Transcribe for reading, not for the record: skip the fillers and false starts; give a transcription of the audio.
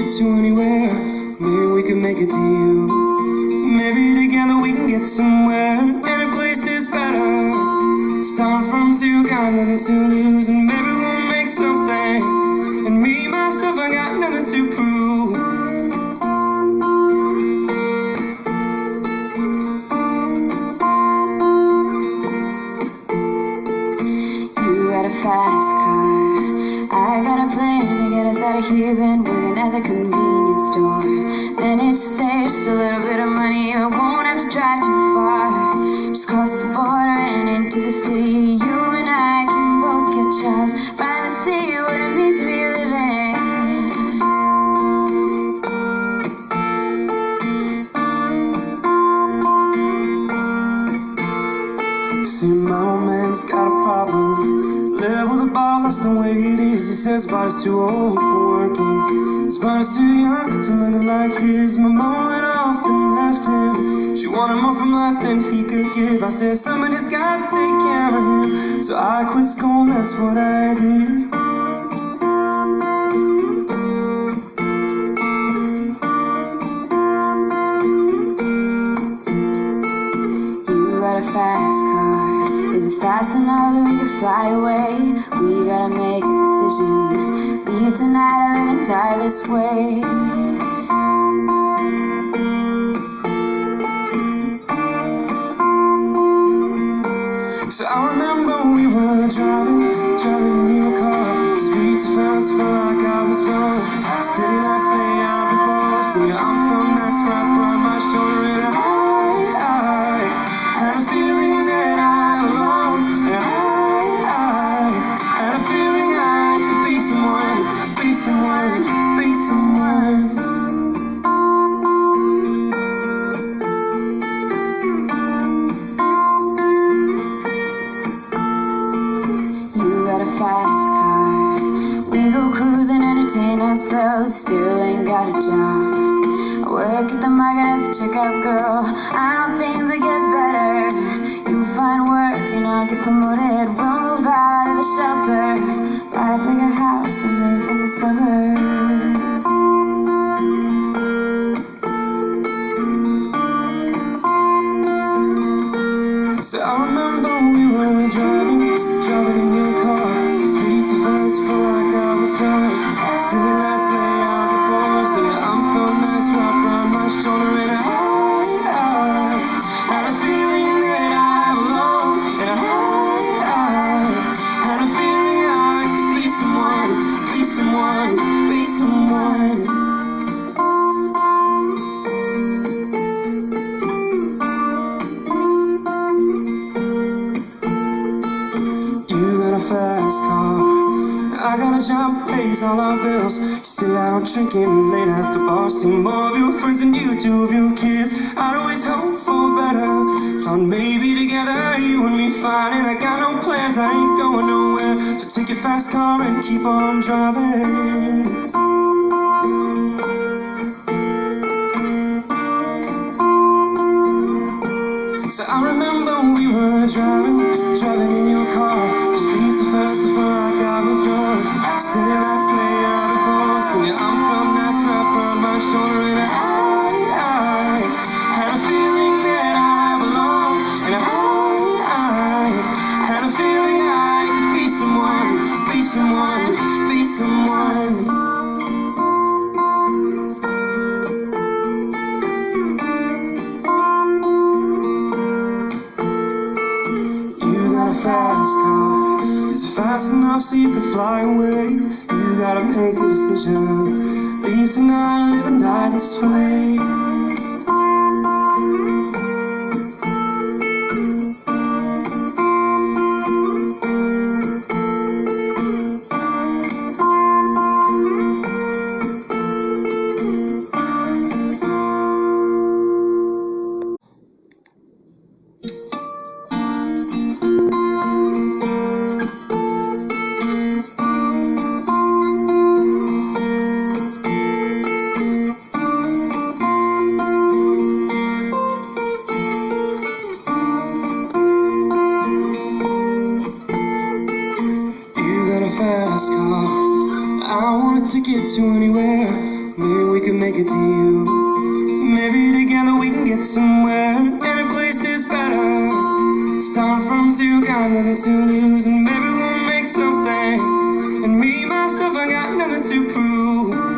ticket to anywhere. Maybe we could make a deal. Maybe together we can get somewhere. Any place is better. Start from zero, got nothing to lose, and maybe we'll make something. And me, myself, I got nothing to prove. You got a fast car, I got a plan to get us out of here. Been working at the convenience store. Managed to save just a little bit of money. I won't have to drive too far. Just cross the border and into the city. You and I can both get jobs. Finally see what it means to be living. See, my old man's got a problem. Live with a bottle, that's the way it is. He says his body's too old for working. His body's too young to look like his. My mama went off and left him. She wanted more from life than he could give. I said somebody's got to take care of him. So I quit school, that's what I did. You got a fast car. Is it fast enough that we can fly away? We gotta make a decision. Leave tonight or live and die this way. So I remember we were driving in your car. Speed so fast, felt like I was drunk. City lights lay out before us, and your arm felt nice wrapped around my shoulder. And I had a feeling that I belonged. And I had a feeling I could be someone, be someone, be someone. Fast car, we go cruising, entertain ourselves. Still ain't got a job. I work at the market as a checkout girl. I know things will get better. You find work and I'll get promoted. We'll move out of the shelter, buy a bigger house and live in the suburbs. So I remember we were driving in your car. Speed so fast, felt like I was drunk. City lights lay out before us, and your arm felt nice wrapped around my shoulder. And I had a feeling that I belonged. And I had a feeling I could be someone, be someone, be someone. Fast car, I got a job, pays all our bills. You stay out drinking late at the bar. See more of your friends than you do of your kids. I'd always hope for better. Thought maybe together you and me fine. And I got no plans, I ain't going nowhere. So take your fast car and keep on driving. So I remember we were driving in your car. Speed so fast, I felt like I was drunk. City lights lay out before us, and your arm felt nice wrapped around my shoulder. And I had a feeling that I belonged. And I had a feeling I could be someone, be someone, be someone. Fast car, is it fast enough so you can fly away? You gotta make a decision. Leave tonight, live and die this way. fast car. I want a ticket to anywhere. maybe we can make a deal. Maybe together we can get somewhere, and a place is better. Starting from zero, got nothing to lose, and maybe we'll make something. And me, myself, I got nothing to prove.